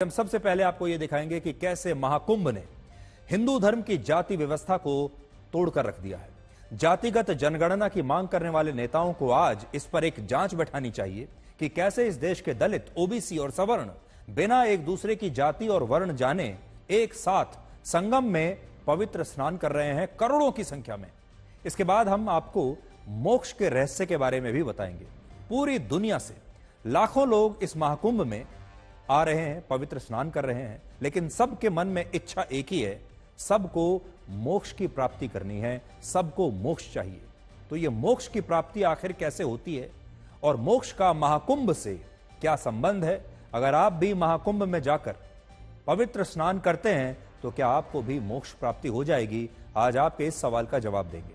हम सबसे पहले आपको यह दिखाएंगे कि कैसे महाकुंभ ने हिंदू धर्म की जाति व्यवस्था को तोड़कर रख दिया है। जातिगत जनगणना की मांग करने वाले नेताओं को आज इस पर एक जांच बैठानी चाहिए कि कैसे इस देश के दलित, ओबीसी और सवर्ण बिना एक दूसरे की जाति और वर्ण जाने एक साथ संगम में पवित्र स्नान कर रहे हैं, करोड़ों की संख्या में। इसके बाद हम आपको मोक्ष के रहस्य के बारे में भी बताएंगे। पूरी दुनिया से लाखों लोग इस महाकुंभ में आ रहे हैं, पवित्र स्नान कर रहे हैं, लेकिन सबके मन में इच्छा एक ही है, सबको मोक्ष की प्राप्ति करनी है, सबको मोक्ष चाहिए। तो यह मोक्ष की प्राप्ति आखिर कैसे होती है और मोक्ष का महाकुंभ से क्या संबंध है? अगर आप भी महाकुंभ में जाकर पवित्र स्नान करते हैं तो क्या आपको भी मोक्ष प्राप्ति हो जाएगी? आज आपके इस सवाल का जवाब देंगे।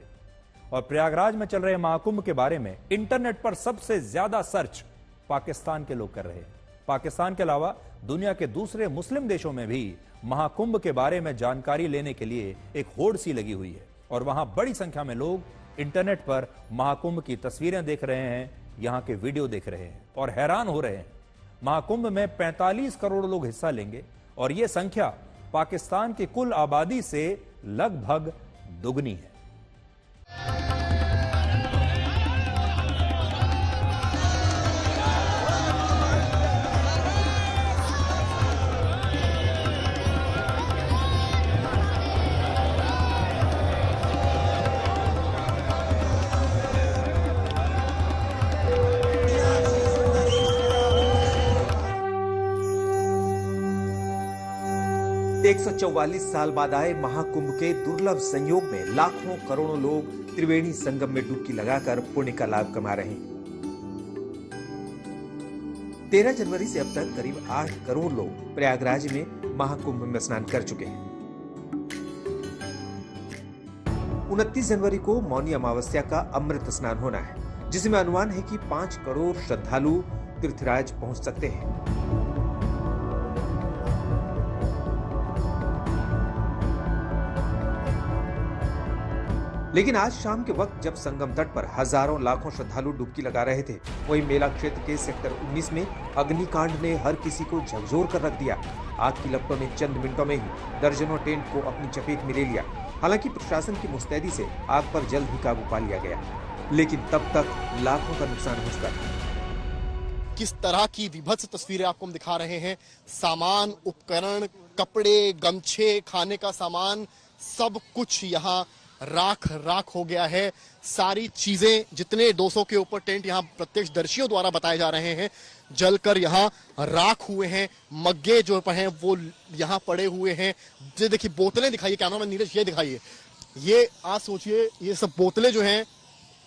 और प्रयागराज में चल रहे महाकुंभ के बारे में इंटरनेट पर सबसे ज्यादा सर्च पाकिस्तान के लोग कर रहे हैं। पाकिस्तान के अलावा दुनिया के दूसरे मुस्लिम देशों में भी महाकुंभ के बारे में जानकारी लेने के लिए एक होड़ सी लगी हुई है और वहां बड़ी संख्या में लोग इंटरनेट पर महाकुंभ की तस्वीरें देख रहे हैं, यहां के वीडियो देख रहे हैं और हैरान हो रहे हैं। महाकुंभ में 45 करोड़ लोग हिस्सा लेंगे और यह संख्या पाकिस्तान की कुल आबादी से लगभग दुगनी है। एक 144 साल बाद आए महाकुंभ के दुर्लभ संयोग में लाखों करोड़ों लोग त्रिवेणी संगम में डुबकी लगाकर पुण्य का लाभ कमा रहे हैं। 13 जनवरी से अब तक करीब 8 करोड़ लोग प्रयागराज में महाकुंभ में स्नान कर चुके हैं। 29 जनवरी को मौनी अमावस्या का अमृत स्नान होना है, जिसमें अनुमान है कि 5 करोड़ श्रद्धालु तीर्थराज पहुंच सकते हैं। लेकिन आज शाम के वक्त जब संगम तट पर हजारों लाखों श्रद्धालु डुबकी लगा रहे थे, वहीं मेला क्षेत्र के सेक्टर 19 में अग्निकांड ने हर किसी को झकझोर कर रख दिया। आग की लपटों ने चंद मिनटों में ही दर्जनों टेंट को अपनी चपेट में ले लिया। हालांकि प्रशासन की मुस्तैदी से आग पर जल्द ही काबू पा लिया गया, लेकिन तब तक लाखों का नुकसान हो चुका था। किस तरह की विभत्स तस्वीरें आपको हम दिखा रहे हैं। सामान, उपकरण, कपड़े, गमछे, खाने का सामान, सब कुछ यहाँ राख हो गया है। सारी चीजें, जितने 200 के ऊपर टेंट यहाँ प्रत्यक्षदर्शियों द्वारा बताए जा रहे हैं, जलकर यहाँ राख हुए हैं। मग्गे जो हैं वो यहाँ पड़े हुए हैं। ये देखिए, बोतलें दिखाइए, कैमरामैन नीरज ये दिखाइए। ये आप सोचिए, ये सब बोतलें जो हैं,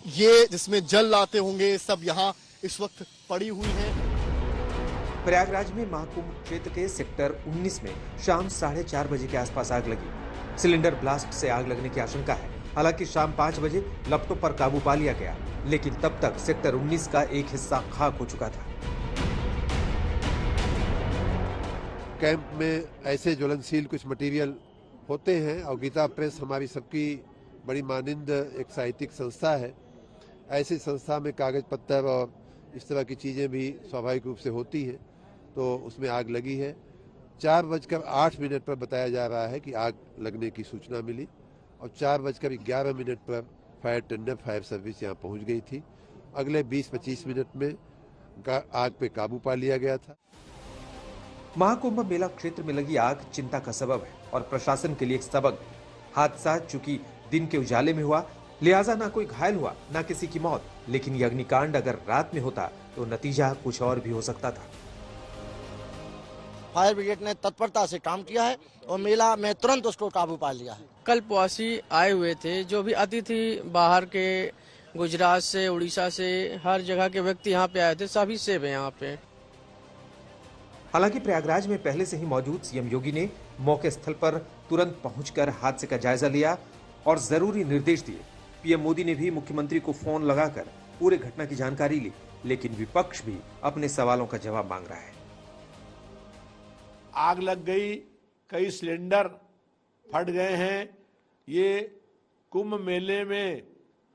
ये जिसमें जल लाते होंगे, सब यहाँ इस वक्त पड़ी हुई हैं। प्रयागराज में महाकुंभ क्षेत्र के सेक्टर 19 में शाम 4:30 बजे के आसपास आग लगी। सिलेंडर ब्लास्ट से आग लगने की आशंका है। हालांकि शाम 5 बजे लपटों पर काबू पा लिया गया, लेकिन तब तक सेक्टर 19 का एक हिस्सा खाक हो चुका था। कैंप में ऐसे ज्वलनशील कुछ मटेरियल होते हैं और गीता प्रेस हमारी सबकी बड़ी मानिंद एक साहित्यिक संस्था है। ऐसी संस्था में कागज पत्तर और इस तरह की चीजें भी स्वाभाविक रूप से होती हैं, तो उसमें आग लगी है। 4:08 पर बताया जा रहा है कि आग लगने की सूचना मिली और 4:11 पर फायर टेंडर, फायर सर्विस यहाँ पहुँच गई थी। अगले 20-25 मिनट में आग पे काबू पा लिया गया था। महाकुंभ मेला क्षेत्र में लगी आग चिंता का सबब है और प्रशासन के लिए एक सबक है। हादसा चूंकि दिन के उजाले में हुआ, लिहाजा ना कोई घायल हुआ, ना किसी की मौत, लेकिन यह अग्निकांड अगर रात में होता तो नतीजा कुछ और भी हो सकता था। फायर ब्रिगेड ने तत्परता से काम किया है और मेला में तुरंत उसको काबू पा लिया है। कल्पवासी आए हुए थे, जो भी अतिथि बाहर के, गुजरात से, उड़ीसा से, हर जगह के व्यक्ति यहाँ पे आए थे, सभी सेफ हैं यहाँ पे। हालांकि प्रयागराज में पहले से ही मौजूद सीएम योगी ने मौके स्थल पर तुरंत पहुंचकर हादसे का जायजा लिया और जरूरी निर्देश दिए। पीएम मोदी ने भी मुख्यमंत्री को फोन लगाकर पूरे घटना की जानकारी ली, लेकिन विपक्ष भी अपने सवालों का जवाब मांग रहा है। आग लग गई, कई सिलेंडर फट गए हैं। ये कुंभ मेले में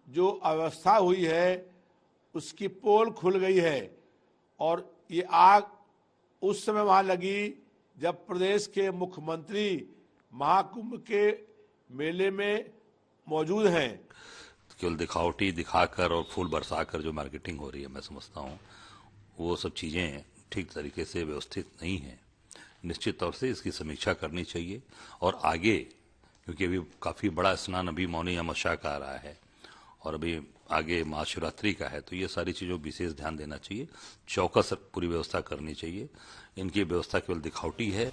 जो अवस्था हुई है उसकी पोल खुल गई है और ये आग उस समय वहां लगी जब प्रदेश के मुख्यमंत्री महाकुंभ के मेले में मौजूद हैं। केवल दिखावटी दिखाकर और फूल बरसाकर जो मार्केटिंग हो रही है, मैं समझता हूँ वो सब चीजें ठीक तरीके से व्यवस्थित नहीं है। निश्चित तौर से इसकी समीक्षा करनी चाहिए और आगे, क्योंकि अभी काफी बड़ा स्नान अभी मौनी अमावस्या का आ रहा है और अभी आगे महाशिवरात्रि का है, तो ये सारी चीजों पर विशेष ध्यान देना चाहिए, चौकस पूरी व्यवस्था करनी चाहिए। इनकी व्यवस्था केवल दिखावटी है।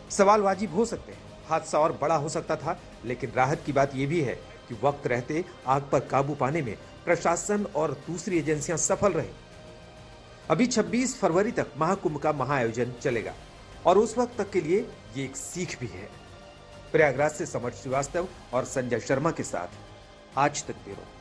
सवाल वाजिब हो सकते हैं, हादसा और बड़ा हो सकता था, लेकिन राहत की बात यह भी है कि वक्त रहते आग पर काबू पाने में प्रशासन और दूसरी एजेंसियां सफल रही। अभी 26 फरवरी तक महाकुंभ का महाआयोजन चलेगा और उस वक्त तक के लिए ये एक सीख भी है। प्रयागराज से समर श्रीवास्तव और संजय शर्मा के साथ आज तक ब्यूरो।